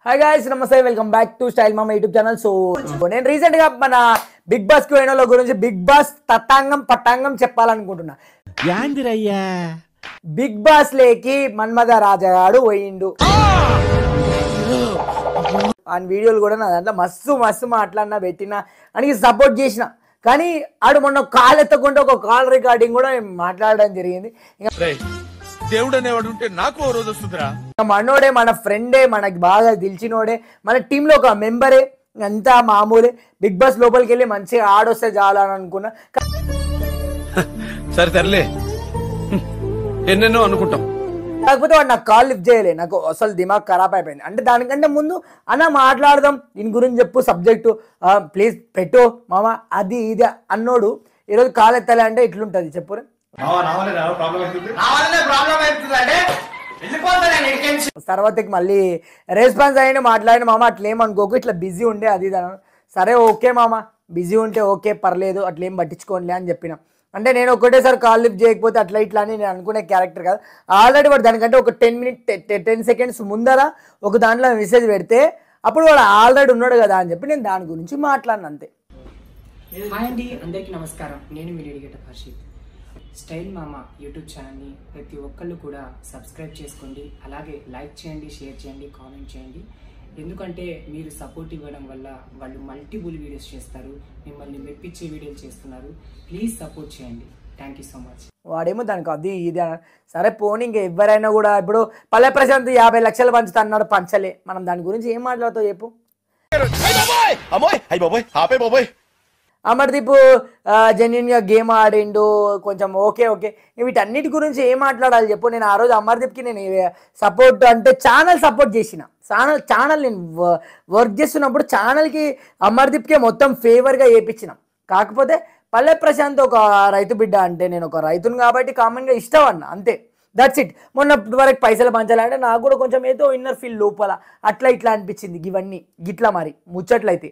Hi guys నమస్తే welcome back to style మామ YouTube channel. So నేను రీసెంట్ గా మన బిగ్ బాస్ కి పోయిన గురించి బిగ్ బాస్ తతాంగం పట్టాంగం చెప్పాలనుకుంటున్నా. బిగ్ బాస్ లేకి మన్మథ రాజా గాడు పోయిండు. ఆ వీడియోలు కూడా నా దాంట్లో మస్తు మస్తు మాట్లాడినా పెట్టినా అని సపోర్ట్ చేసిన. కానీ ఆడు మొన్న కాల్ ఎత్తకుండా ఒక కాల్ రికార్డింగ్ కూడా మాట్లాడడం జరిగింది. దేవుడు అనేవాడు ఉంటే నాకు ఓ రోజు వస్తుందిరా. మనోడే, మన ఫ్రెండే, మనకి బాగా తెలిసినోడే, మన టీంలో ఒక మెంబరే, అంతా మామూలే. బిగ్ బాస్ లోపలికి వెళ్ళి మంచిగా ఆడొస్తే చాలా అని అనుకున్నా. సరే తరలే, ఎన్నెన్నో అనుకుంటాం. కాకపోతే వాడు నాకు కాల్ లిఫ్ట్ చేయలే. నాకు అసలు దిమాగ్ ఖరాబ్ అయిపోయింది. అంటే దానికంటే ముందు అన్న మాట్లాడదాం, దీని గురించి చెప్పు, సబ్జెక్టు ప్లీజ్ పెట్టు మామ, అది ఇది అన్నోడు ఈరోజు కాల్ ఎత్తాలి అంటే ఇట్లుంటది చెప్పురే. తర్వాతకి మళ్ళీ రెస్పాన్స్ అయ్యి మాట్లాడిన మామ అట్లేమనుకోకు, ఇట్లా బిజీ ఉండే అది ఇది అన్నాను. సరే ఓకే మామ, బిజీ ఉంటే ఓకే పర్లేదు, అట్లేం పట్టించుకోండి అని చెప్పిన. అంటే నేను ఒకటేసారి కాల్ లిఫ్ట్ చేయకపోతే అట్లా ఇట్లా అని నేను అనుకునే క్యారెక్టర్ కాదు. ఆల్రెడీ వాడు దానికంటే ఒక 10 సెకండ్స్ ముందర ఒక దాంట్లో మెసేజ్ పెడితే అప్పుడు వాడు ఆల్రెడీ ఉన్నాడు కదా అని చెప్పి నేను దాని గురించి మాట్లాడిన అంతే. హాయ్ అండి, అందరికీ నమస్కారం. నేను మీ డెడికేటర్ హర్షిత్. స్టైల్ మామ యూట్యూబ్ ఛానల్ని ప్రతి ఒక్కళ్ళు కూడా సబ్స్క్రైబ్ చేసుకోండి. అలాగే లైక్ చేయండి, షేర్ చేయండి, కామెంట్ చేయండి. ఎందుకంటే మీరు సపోర్ట్ ఇవ్వడం వల్ల వాళ్ళు మల్టిపుల్ వీడియోస్ చేస్తారు, మిమ్మల్ని మెప్పించే వీడియోలు చేస్తున్నారు. ప్లీజ్ సపోర్ట్ చేయండి. Thank you so much. వాడేమో దానికి అది ఇది అన్నాడు. సరే పోనీ, ఇంకా ఎవరైనా కూడా ఇప్పుడు పల్లె ప్రశాంత్ 50 లక్షలు పంచుతా అన్నాడు, పంచలే. మనం దాని గురించి ఏం మాట్లాడుతావు చెప్పు. అమర్దీప్ జెన్యున్ గా గేమ్ ఆడిండు, కొంచెం ఓకే ఓకే. వీటన్నిటి గురించి ఏం మాట్లాడాలి చెప్పు. నేను ఆ రోజు అమర్దీప్కి నేను సపోర్ట్ అంటే ఛానల్ సపోర్ట్ చేసిన. ఛానల్ నేను వర్క్ చేస్తున్నప్పుడు ఛానల్కి అమర్దీప్కే మొత్తం ఫేవర్గా చేయించిన. కాకపోతే పల్లె ప్రశాంత్ ఒక రైతు బిడ్డ, అంటే నేను ఒక రైతుని కాబట్టి కామన్గా ఇష్టం అన్న, అంతే. That's it. మొన్నటి వరకు పైసలు పంచాలంటే నాకు కూడా కొంచెం ఏదో ఇన్నర్ ఫీల్ లోపల అట్లా ఇట్లా అనిపించింది. ఇవన్నీ గిట్లా మరి ముచ్చట్లయితే.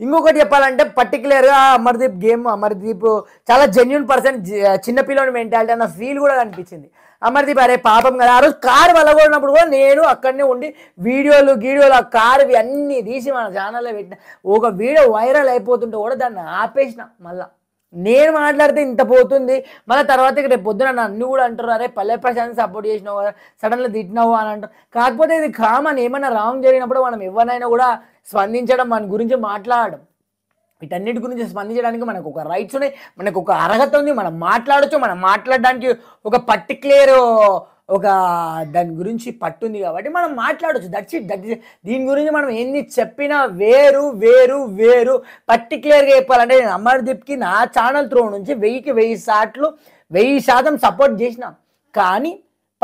ఇంకొకటి చెప్పాలంటే పర్టికులర్గా అమర్దీప్ చాలా జెన్యున్ పర్సన్, చిన్నపిల్లని మెంటాలిటీ అన్న ఫీల్ కూడా అనిపించింది. అమర్దీప్ అరే పాపం కదా, ఆ రోజు కారు వలగొడినప్పుడు కూడా నేను అక్కడనే ఉండి వీడియోలు ఆ కారు అన్నీ తీసి మన ఛానల్లో పెట్టిన. ఒక వీడియో వైరల్ అయిపోతుంటే కూడా దాన్ని ఆపేసిన. మళ్ళీ నేను మాట్లాడితే ఇంత పోతుంది, మళ్ళీ తర్వాత రేపు పొద్దున నన్ను కూడా అంటారు అరే పల్లె ప్రశాంత్ సపోర్ట్ చేసినావు కదా, సడన్గా తిట్టినావు అని అంటారు. కాకపోతే ఇది కామన్, ఏమైనా రాంగ్ జరిగినప్పుడు మనం ఎవరినైనా కూడా స్పందించడం, మన గురించి మాట్లాడడం, వీటన్నిటి గురించి స్పందించడానికి మనకు ఒక రైట్స్ ఉన్నాయి, మనకు ఒక అర్హత ఉంది, మనం మాట్లాడచ్చు. మనం మాట్లాడడానికి ఒక పర్టిక్యులర్ ఒక దాని గురించి పట్టుంది కాబట్టి మనం మాట్లాడచ్చు. That's it. దీని గురించి మనం ఎన్ని చెప్పినా వేరు వేరు వేరు. పర్టిక్యులర్గా చెప్పాలంటే నేను అమర్దీప్కి నా ఛానల్ త్రూ నుంచి 1000% సపోర్ట్ చేసిన. కానీ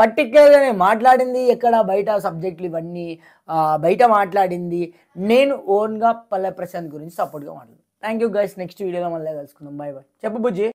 పర్టిక్యులర్గా నేను మాట్లాడింది ఎక్కడ బయట సబ్జెక్టులు ఇవన్నీ బయట మాట్లాడింది నేను ఓన్గా పల్లె ప్రశాంత్ గురించి సపోర్ట్గా మాట్లాడాను. Thank you guys. నెక్స్ట్ వీడియోలో మళ్ళీ కలుసుకుందాం. Bye bye. చెప్పు బుజ్జి.